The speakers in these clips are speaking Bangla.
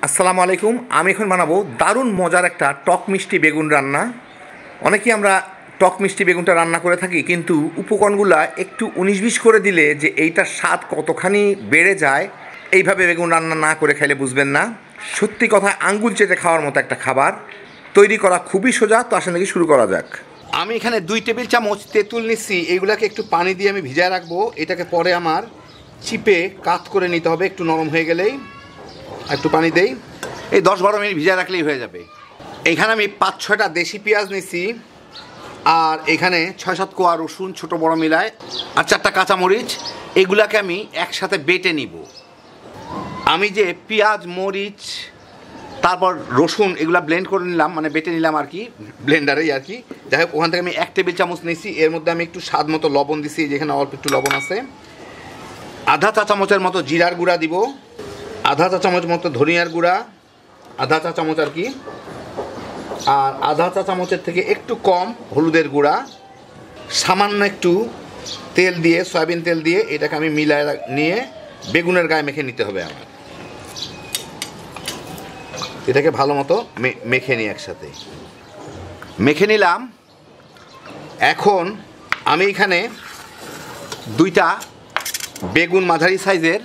আসসালামু আলাইকুম। আমি এখন বানাবো দারুণ মজার একটা টক মিষ্টি বেগুন রান্না। অনেকেই আমরা টক মিষ্টি বেগুনটা রান্না করে থাকি, কিন্তু উপকরণগুলো একটু ১৯-২০ করে দিলে যে এইটার স্বাদ কতখানি বেড়ে যায়, এইভাবে বেগুন রান্না না করে খাইলে বুঝবেন না। সত্যি কথা, আঙ্গুল চেটে খাওয়ার মতো একটা খাবার। তৈরি করা খুবই সোজা, তো আসলে নাকি শুরু করা যাক। আমি এখানে ২ টেবিল চামচ তেঁতুল নিচ্ছি। এইগুলাকে একটু পানি দিয়ে আমি ভিজায় রাখবো। এটাকে পরে আমার চিপে কাত করে নিতে হবে, একটু নরম হয়ে গেলেই। একটু পানি দেই, এই ১০-১২ মিনিট ভিজায় রাখলেই হয়ে যাবে। এইখানে আমি ৫-৬টা দেশি পেঁয়াজ নিছি, আর এখানে ৬-৭ কোয়া রসুন ছোট বড় মিলায়, আর ৪টা কাঁচামরিচ। এগুলাকে আমি একসাথে বেটে নিব। আমি যে পেঁয়াজ, মরিচ, তারপর রসুন এগুলা ব্লেন্ড করে নিলাম, মানে বেটে নিলাম আর কি, ব্লেন্ডারেই আর কি। যাই হোক, ওখান থেকে আমি ১ টেবিল চামচ নিয়েছি। এর মধ্যে আমি একটু স্বাদ মতো লবণ দিছি, যেখানে অল্প একটু লবণ আছে। আধা চা চামচের মতো জিরার গুঁড়া দিব, আধা চা চামচ মতো ধনিয়ার গুঁড়া, আধা চা চামচ আর কি, আর আধা চা চামচের থেকে একটু কম হলুদের গুঁড়া। সামান্য একটু তেল দিয়ে, সয়াবিন তেল দিয়ে এটাকে আমি মিলায় নিয়ে বেগুনের গায়ে মেখে নিতে হবে আমার। এটাকে ভালো মতো মেখে নিই, একসাথে মেখে নিলাম। এখন আমি এখানে 2টা বেগুন মাঝারি সাইজের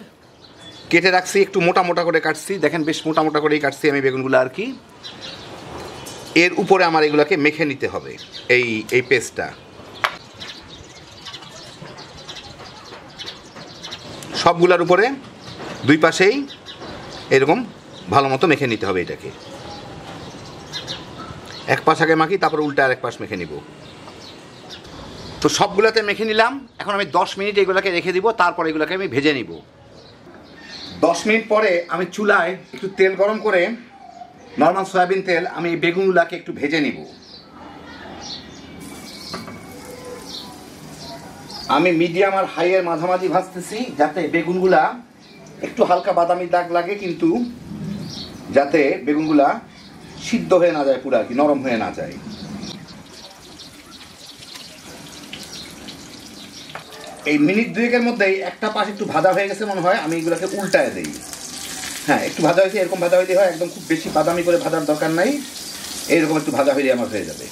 কেটে রাখছি, একটু মোটা মোটা করে কাটছি। দেখেন, বেশ মোটা মোটা করেই কাটছি আমি বেগুনগুলো আর কি। এর উপরে আমার এগুলোকে মেখে নিতে হবে, এই পেস্টটা। সবগুলোর উপরে 2 পাশেই এরকম ভালো মতো মেখে নিতে হবে এটাকে। এক পাশ আগে মাখি, তারপর উল্টা আরেক পাশ মেখে নিব। তো সবগুলোতে মেখে নিলাম। এখন আমি 10 মিনিট এগুলোকে রেখে দিব, তারপর এগুলোকে আমি ভেজে নিব। 10 মিনিট পরে আমি চুলায় একটু তেল গরম করে, নর্মাল সয়াবিন তেল, আমি এই বেগুনগুলোকে একটু ভেজে নিব। আমি মিডিয়াম আর হাইয়ের মাঝামাঝি ভাজতেছি, যাতে বেগুনগুলা একটু হালকা বাদামি দাগ লাগে, কিন্তু যাতে বেগুনগুলা সিদ্ধ হয়ে না যায়, পুরো আর কি নরম হয়ে না যায়। এই মিনিট 2-এর মধ্যেই একটা পাশ একটু ভাজা হয়ে গেছে মনে হয়। আমি এগুলোকে উল্টায় দিই। হ্যাঁ, একটু ভাজা হয়েছে, এরকম ভাজা হইলে হয়, একদম খুব বেশি বাদামি করে ভাজার দরকার নাই। এইরকম একটু ভাজা হইলে আমার হয়ে যাবে।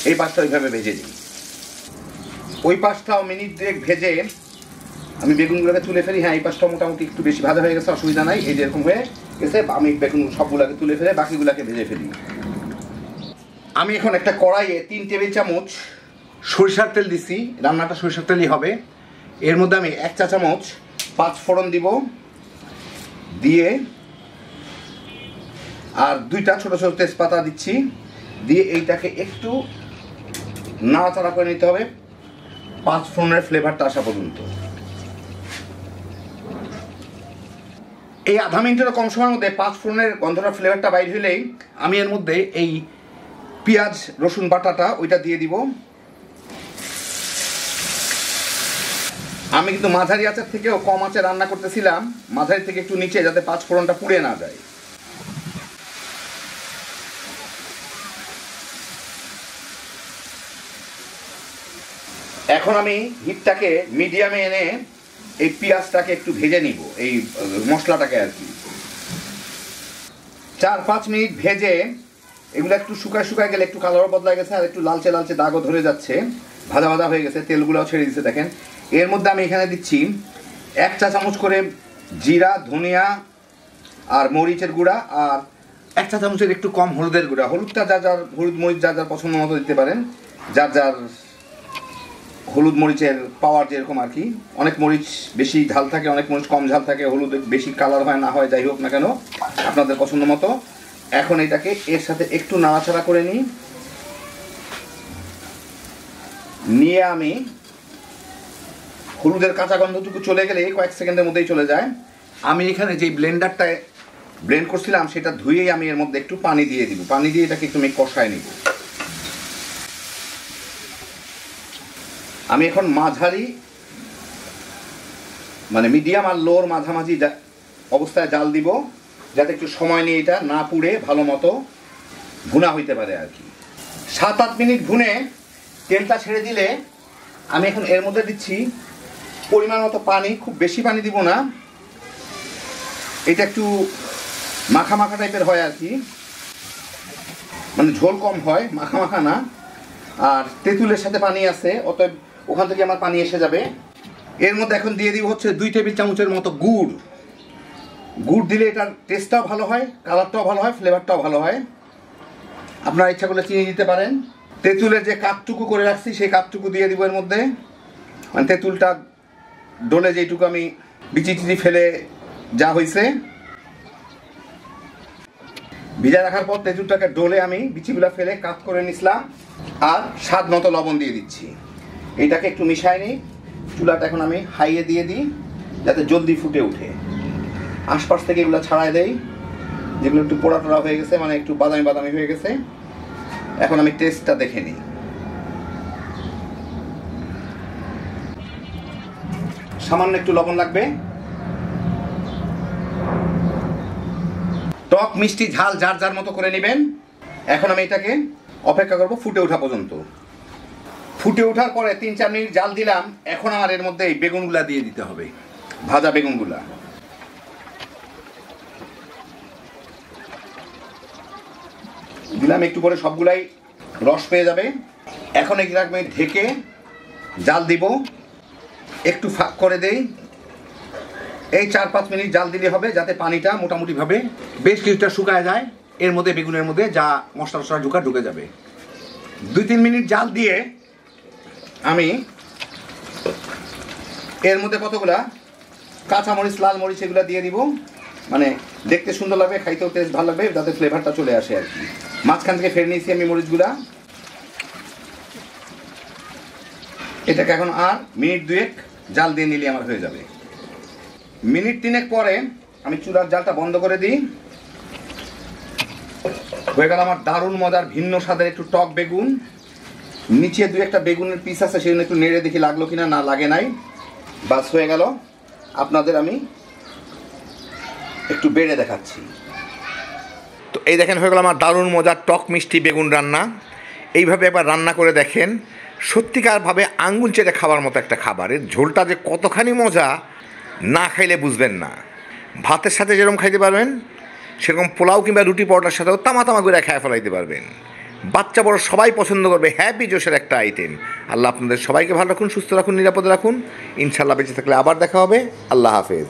এই পাশটা ওইভাবে ভেজে দিই। ওই পাশটাও মিনিট 2 ভেজে আমি বেগুনগুলোকে তুলে ফেলি। হ্যাঁ, এই পাশটাও মোটামুটি একটু বেশি ভাজা হয়ে গেছে, অসুবিধা নাই। এই যেরকম হয়ে গেছে, আমি বেগুন সবগুলোকে তুলে ফেলে বাকিগুলোকে ভেজে ফেলি। আমি এখন একটা কড়াইয়ে 3 টেবিল চামচ সরিষার তেল দিছি। রান্নাটা সরিষার তেলই হবে। এর মধ্যে আমি 1 চা চামচ 5 ফোড়ন দিব, দিয়ে আর 2টা ছোট ছোট তেজপাতা দিচ্ছি, দিয়ে এইটাকে একটু নাড়াচাড়া করে নিতে হবে 5 ফোড়নের ফ্লেভারটা আসা পর্যন্ত। এই আধা মিনিটেরও কম সময়ের মধ্যে 5 ফোড়নের গন্ধটা, ফ্লেভারটা বাইর হইলেই আমি এর মধ্যে এই পেঁয়াজ রসুন বাটাটা ওইটা দিয়ে দিব। আমি কিন্তু মাঝারি আঁচের থেকেও কম আঁচে রান্না করতেছিলাম, মাঝারি থেকে একটু নিচে, যাতে 5 ফোড়নটা পুড়ে না যায়। এখন আমি হিটটাকে মিডিয়ামে এনে এই পেঁয়াজটাকে একটু ভেজে নিব, এই মশলাটাকে আর কি। 4-5 মিনিট ভেজে এগুলো একটু শুকায় শুকায় গেলে, একটু কালারও বদলা গেছে, আর একটু লালচে লালচে দাগও ধরে যাচ্ছে, ভাজা ভাজা হয়ে গেছে, তেলগুলোও ছেড়ে দিচ্ছে। দেখেন, এর মধ্যে আমি এখানে দিচ্ছি 1 চা চামচ করে জিরা, ধনিয়া আর মরিচের গুঁড়া, আর 1 চা চামচের একটু কম হলুদের গুঁড়া। হলুদটা হলুদ মরিচ যার যার পছন্দ মতো দিতে পারেন, যার যার হলুদ মরিচের পাওয়ার যেরকম আর কি। অনেক মরিচ বেশি ঝাল থাকে, অনেক মরিচ কম ঝাল থাকে, হলুদ বেশি কালার হয় না হয়, যাই হোক না কেন, আপনাদের পছন্দ মতো। এখন এটাকে এর সাথে একটু নাড়াচাড়া করে নিয়ে আমি হলুদের কাঁচা গন্ধটুকু চলে গেলে, কয়েক সেকেন্ডের মধ্যেই চলে যায়, আমি এখানে যে ব্লেন্ডারটায় ব্লেন্ড করছিলাম সেটা ধুয়েই আমি এর মধ্যে একটু পানি দিয়ে দিব। পানি দিয়ে এটাকে একটু কষায় নিব। আমি এখন মাঝারি, মানে মিডিয়াম আর লোর মাঝামাঝি অবস্থায় জাল দিব, যাতে একটু সময় নিয়ে এটা না পুড়ে ভালো মতো ভুনা হইতে পারে আর কি। 7-8 মিনিট ভুনে তেলটা ছেড়ে দিলে আমি এখন এর মধ্যে দিচ্ছি পরিমাণ মতো পানি, খুব বেশি পানি দিব না, এটা একটু মাখা মাখা টাইপের হয় আর কি, মানে ঝোল কম হয়, মাখা মাখা না। আর তেঁতুলের সাথে পানি আছে, অতএব ওখান থেকে আমার পানি এসে যাবে। এর মধ্যে এখন দিয়ে দিব হচ্ছে 2 টেবিল চামচের মতো গুড়। গুড় দিলে এটার টেস্টটাও ভালো হয়, কালারটাও ভালো হয়, ফ্লেভারটাও ভালো হয়। আপনারা ইচ্ছা করলে চিনি দিতে পারেন। তেঁতুলের যে কাপটুকু করে রাখছি সেই কাপটুকু দিয়ে দিব এর মধ্যে, মানে তেঁতুলটা ডলে যেটুকু আমি বিচি টিচি ফেলে যা হয়েছে, ভিজা রাখার পর তেঁতুলটাকে ডলে আমি বিচিগুলা ফেলে কাট করে নিছিলাম। আর স্বাদ মতো লবণ দিয়ে দিচ্ছি। এইটাকে একটু মিশাই নিই। চুলাটা এখন আমি হাইয়ে দিয়ে দিই যাতে জলদি ফুটে উঠে। আশপাশ থেকে এগুলো ছাড়াই দেই, যেগুলো একটু পোড়া টোড়া হয়ে গেছে, মানে একটু বাদামি বাদামি হয়ে গেছে। এখন আমি টেস্টটা দেখে নিই। সামান্য একটু লবণ লাগবে। টক মিষ্টি ঝাল যার যার মতো করে নেবেন। এখন আমি এটাকে অপেক্ষা করব ফুটে ওঠা পর্যন্ত। ফুটে ওঠার পরে 3-4 মিনিট জাল দিলাম। এখন আমার এর মধ্যে এই বেগুনগুলা দিয়ে দিতে হবে, ভাজা বেগুনগুলা। দিলাম, একটু পরে সবগুলাই রস পেয়ে যাবে। এখন এগুলাকে আমি ঢেকে জাল দিব, একটু ফাঁক করে দেই। এই 4-5 মিনিট জাল দিলে হবে, যাতে পানিটা মোটামুটিভাবে বেশ কিছুটা শুকায় যায়। এর মধ্যে বেগুনের মধ্যে যা মশলা টশলা ঢুকে যাবে। 2-3 মিনিট জাল দিয়ে আমি এর মধ্যে কতগুলা কাঁচামরিচ, লাল মরিচ এগুলো দিয়ে দিব, মানে দেখতে সুন্দর লাগবে, খাইতেও টেস্ট ভালো লাগবে, যাতে ফ্লেভারটা চলে আসে আর কি। মাঝখান থেকে ফেলে নিয়েছি আমি মরিচগুলা। এটাকে এখন আর মিনিট 2 জাল দিয়ে নিলে আমার হয়ে যাবে। মিনিট 3 পরে আমি চুলার জালটা বন্ধ করে দিই। হয়ে গেল আমার দারুণ মজার ভিন্ন স্বাদের একটু টক বেগুন। নিচে 2-1টা বেগুনের পিস আছে, সেগুলো একটু নেড়ে দেখি লাগলো কিনা, না লাগে নাই। বাস হয়ে গেল। আপনাদের আমি একটু বেড়ে দেখাচ্ছি। তো এই দেখেন, হয়ে গেল আমার দারুণ মজার টক মিষ্টি বেগুন রান্না। এইভাবে একবার রান্না করে দেখেন, সত্যিকারভাবে আঙ্গুল চেটে খাবার মতো একটা খাবারের ঝোলটা যে কতখানি মজা না খাইলে বুঝবেন না। ভাতের সাথে যেরকম খাইতে পারবেন, সেরকম পোলাও কিংবা রুটি পরোটার সাথেও তামা তামা করে খেয়ে ফেলাইতে পারবেন। বাচ্চা বড় সবাই পছন্দ করবে, হ্যাপি জোশের একটা আইটেম। আল্লাহ আপনাদের সবাইকে ভালো রাখুন, সুস্থ রাখুন, নিরাপদে রাখুন। ইনশাল্লাহ বেঁচে থাকলে আবার দেখা হবে। আল্লাহ হাফেজ।